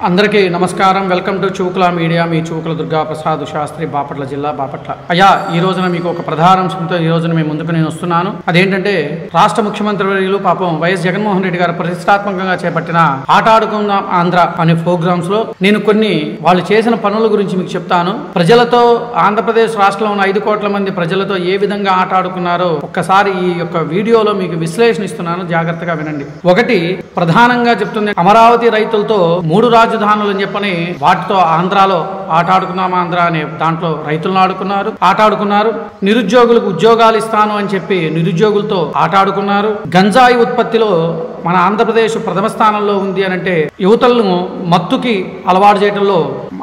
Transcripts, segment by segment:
అందరికీ నమస్కారం. Welcome to Chukula media. మీ చూకుల దుర్గా ప్రసాద్ శాస్త్రి, బాపట్ల జిల్లా, బాపట్ల. అయ్యా, ఈ రోజున మీకు ఒక ప్రధానాంశంతో ఈ రోజున మేము ముందుకు నేను వస్తున్నాను. అదేంటంటే, రాష్ట్ర ముఖ్యమంత్రి వర్యులు పాపం వైఎస్ జగన్మోహన్ రెడ్డి గారు ప్రతిష్టాత్మకంగా చేపట్టిన ఆట ఆడుకుందాం ఆంధ్ర అనే ప్రోగ్రామ్స్ లో నేను కొన్ని వాళ్ళు చేసిన పనుల గురించి మీకు చెప్తాను. ప్రజలతో, ఆంధ్రప్రదేశ్ రాష్ట్రంలో ఉన్న 5 కోట్ల మంది ప్రజలతో ఏ విధంగా ఆట ఆడుకున్నారో ఒక్కసారి ఈ యొక్క వీడియోలో మీకు విశ్లేషణ ఇస్తున్నాను, జాగ్రత్తగా వినండి. ఒకటి ప్రధానంగా చెప్తుంది, అమరావతి రైతులతో 3 రాజధానులు అని చెప్పని వాటితో ఆంధ్రాలో ఆట ఆడుకున్నాం ఆంధ్ర అనే దాంట్లో రైతులను ఆట ఆడుకున్నారు. నిరుద్యోగులకు ఉద్యోగాలు ఇస్తాను అని చెప్పి నిరుద్యోగులతో ఆట ఆడుకున్నారు. గంజాయి ఉత్పత్తిలో మన ఆంధ్రప్రదేశ్ ప్రథమ స్థానంలో ఉంది అని అంటే యువతలను మత్తుకి అలవాటు చేయడంలో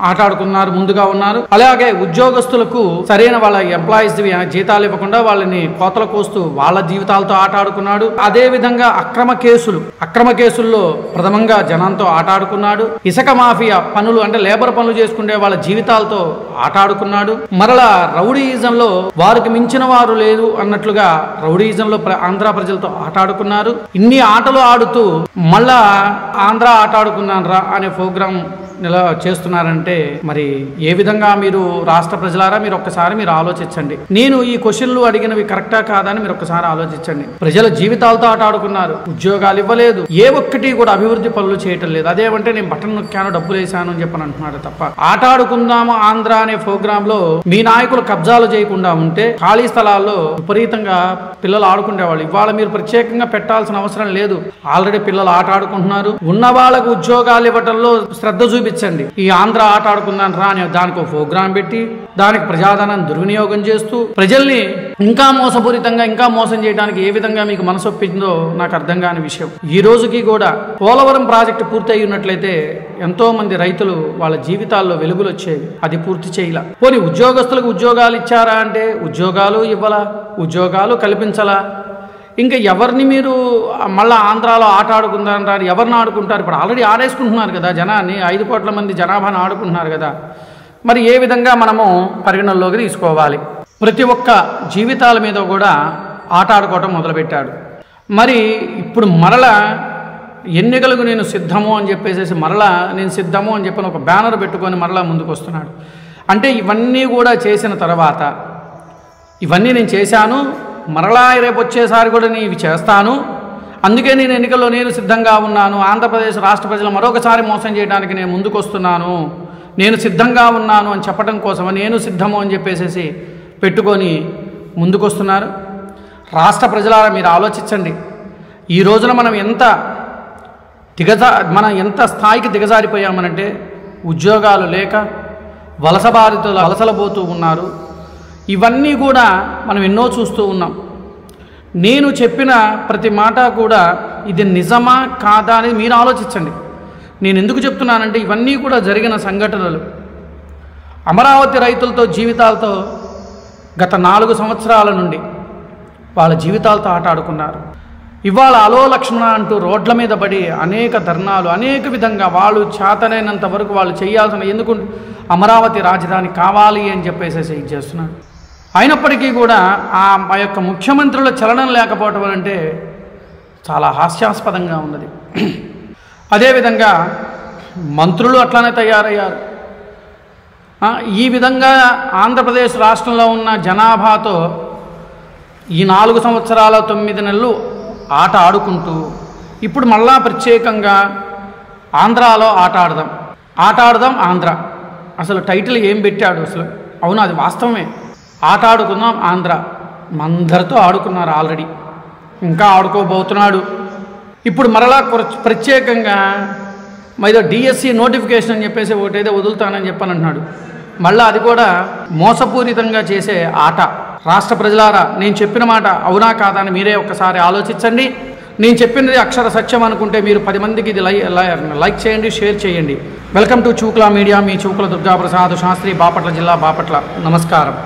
ఆట ఆడుకున్నారు, ముందుగా ఉన్నారు. అలాగే ఉద్యోగస్తులకు సరైన వాళ్ళ ఎంప్లాయీస్ జీతాలు ఇవ్వకుండా వాళ్ళని కోతలు కోస్తూ వాళ్ళ జీవితాలతో ఆట ఆడుకున్నాడు. అదే విధంగా అక్రమ కేసుల్లో ప్రథమంగా జనంతో ఆట ఆడుకున్నాడు. ఇసుక మాఫియా పనులు అంటే లేబర్ పనులు చేసుకునే వాళ్ళ జీవితాలతో ఆట ఆడుకున్నాడు. మరలా రౌడీయిజంలో వారికి మించిన వారు లేదు అన్నట్లుగా రౌడీయిజంలో ఆంధ్ర ప్రజలతో ఆట ఆడుకున్నారు. ఇన్ని ఆటలు ఆడుతూ మళ్ళా ఆంధ్ర ఆట ఆడుకున్నారా అనే ప్రోగ్రాం చేస్తున్నారంటే మరి ఏ విధంగా మీరు రాష్ట్ర ప్రజలారా మీరు ఒక్కసారి మీరు ఆలోచించండి. నేను ఈ క్వశ్చన్లు అడిగినవి కరెక్టా కాదా అని మీరు ఒక్కసారి ఆలోచించండి. ప్రజల జీవితాలతో ఆట ఆడుకున్నారు, ఉద్యోగాలు ఇవ్వలేదు, ఏ ఒక్కటి కూడా అభివృద్ధి పనులు చేయటం లేదు. అదేమంటే నేను బటన్ నొక్కాను, డబ్బులు వేసాను అని చెప్పని అంటున్నాడు తప్ప. ఆట ఆడుకుందాము ఆంధ్ర అనే ప్రోగ్రామ్ లో మీ నాయకులు కబ్జాలు చేయకుండా ఉంటే ఖాళీ స్థలాల్లో విపరీతంగా పిల్లలు ఆడుకునేవాళ్ళు. ఇవాళ మీరు ప్రత్యేకంగా పెట్టాల్సిన అవసరం లేదు. ఆల్రెడీ పిల్లలు ఆట ఆడుకుంటున్నారు. ఉన్న వాళ్ళకు ఉద్యోగాలు ఇవ్వటంలో శ్రద్ధ చూపించండి. ఈ ఆంధ్ర ఆట ఆడుకుందాం రా అని దానికి ఒక ప్రోగ్రాం పెట్టి దానికి ప్రజాధనాన్ని దుర్వినియోగం చేస్తూ ప్రజల్ని ఇంకా మోసపూరితంగా ఇంకా మోసం చేయడానికి ఏ విధంగా మీకు మనసొప్పిందో నాకు అర్థం కాని విషయం. ఈ రోజుకి కూడా పోలవరం ప్రాజెక్టు పూర్తి అయి ఉన్నట్లయితే ఎంతో మంది రైతులు వాళ్ళ జీవితాల్లో వెలుగులు వచ్చేవి. అది పూర్తి చేయాల. పోనీ ఉద్యోగస్తులకు ఉద్యోగాలు ఇచ్చారా అంటే ఉద్యోగాలు ఇవ్వాలా, ఉద్యోగాలు కల్పించాలా. ఇంకా ఎవరిని మీరు మళ్ళీ ఆంధ్రాలో ఆట ఆడుకుంటారు, ఎవరిని ఆడుకుంటారు? ఇప్పుడు ఆల్రెడీ ఆడేసుకుంటున్నారు కదా జనాన్ని, 5 కోట్ల మంది జనాభాను ఆడుకుంటున్నారు కదా. మరి ఏ విధంగా మనము పరిగణనలోకి తీసుకోవాలి? ప్రతి ఒక్క జీవితాల మీద కూడా ఆట ఆడుకోవటం మొదలుపెట్టాడు. మరి ఇప్పుడు మరలా ఎన్నికలకు నేను సిద్ధము అని చెప్పేసి మరలా నేను సిద్ధము అని చెప్పని ఒక బ్యానర్ పెట్టుకొని మరలా ముందుకు వస్తున్నాడు. అంటే ఇవన్నీ కూడా చేసిన తర్వాత ఇవన్నీ నేను చేశాను, మరలా రేపు వచ్చేసారి కూడా నేను ఇవి చేస్తాను, అందుకే నేను ఎన్నికల్లో నేను సిద్ధంగా ఉన్నాను, ఆంధ్రప్రదేశ్ రాష్ట్ర ప్రజలు మరొకసారి మోసం చేయడానికి నేను ముందుకు వస్తున్నాను, నేను సిద్ధంగా ఉన్నాను అని చెప్పడం కోసం నేను సిద్ధము అని చెప్పేసి పెట్టుకొని ముందుకు వస్తున్నారు. రాష్ట్ర ప్రజలారా మీరు ఆలోచించండి. ఈ రోజున మనం ఎంత స్థాయికి దిగజారిపోయామనంటే ఉద్యోగాలు లేక వలసలబోతూ ఉన్నారు. ఇవన్నీ కూడా మనం ఎన్నో చూస్తూ ఉన్నాం. నేను చెప్పిన ప్రతి మాట కూడా ఇది నిజమా కాదా అనేది మీరు ఆలోచించండి. నేను ఎందుకు చెప్తున్నానంటే ఇవన్నీ కూడా జరిగిన సంఘటనలు. అమరావతి రైతులతో జీవితాలతో గత 4 సంవత్సరాల నుండి వాళ్ళ జీవితాలతో ఆట ఆడుకున్నారు. ఇవాళ అలో లక్ష్మణ అంటూ రోడ్ల మీద పడి అనేక ధర్నాలు, అనేక విధంగా వాళ్ళు చేతనైనంత వరకు వాళ్ళు చేయాల్సిన, ఎందుకు అమరావతి రాజధాని కావాలి అని చెప్పేసి ఇది చేస్తున్నారు. అయినప్పటికీ కూడా ఆ యొక్క ముఖ్యమంత్రుల చలనం లేకపోవటం అంటే చాలా హాస్యాస్పదంగా ఉన్నది. అదేవిధంగా మంత్రులు అట్లానే తయారయ్యారు. ఈ విధంగా ఆంధ్రప్రదేశ్ రాష్ట్రంలో ఉన్న జనాభాతో ఈ 4 సంవత్సరాల 9 నెలలు ఆట ఆడుకుంటూ ఇప్పుడు మళ్ళా ప్రత్యేకంగా ఆంధ్రాలో ఆట ఆడదాం ఆంధ్ర. అసలు టైటిల్ ఏం పెట్టాడు అసలు? అవును, అది వాస్తవమే. ఆట ఆడుకుందాం ఆంధ్ర. అందరితో ఆడుకున్నారు ఆల్రెడీ, ఇంకా ఆడుకోబోతున్నాడు. ఇప్పుడు మరలా ప్రత్యేకంగా ఏదో డిఎస్సి నోటిఫికేషన్ అని చెప్పేసి ఒకటేదో వదులుతానని చెప్పని అంటున్నాడు. మళ్ళీ అది కూడా మోసపూరితంగా చేసే ఆట. రాష్ట్ర ప్రజలారా, నేను చెప్పిన మాట అవునా కాదా అని మీరే ఒక్కసారి ఆలోచించండి. నేను చెప్పినది అక్షర సత్యం అనుకుంటే మీరు 10 మందికి ఇది లైక్ చేయండి, షేర్ చేయండి. Welcome to Chukula media. మీ చూకుల దుర్గా ప్రసాద్ శాస్త్రి, బాపట్ల జిల్లా, బాపట్ల. నమస్కారం.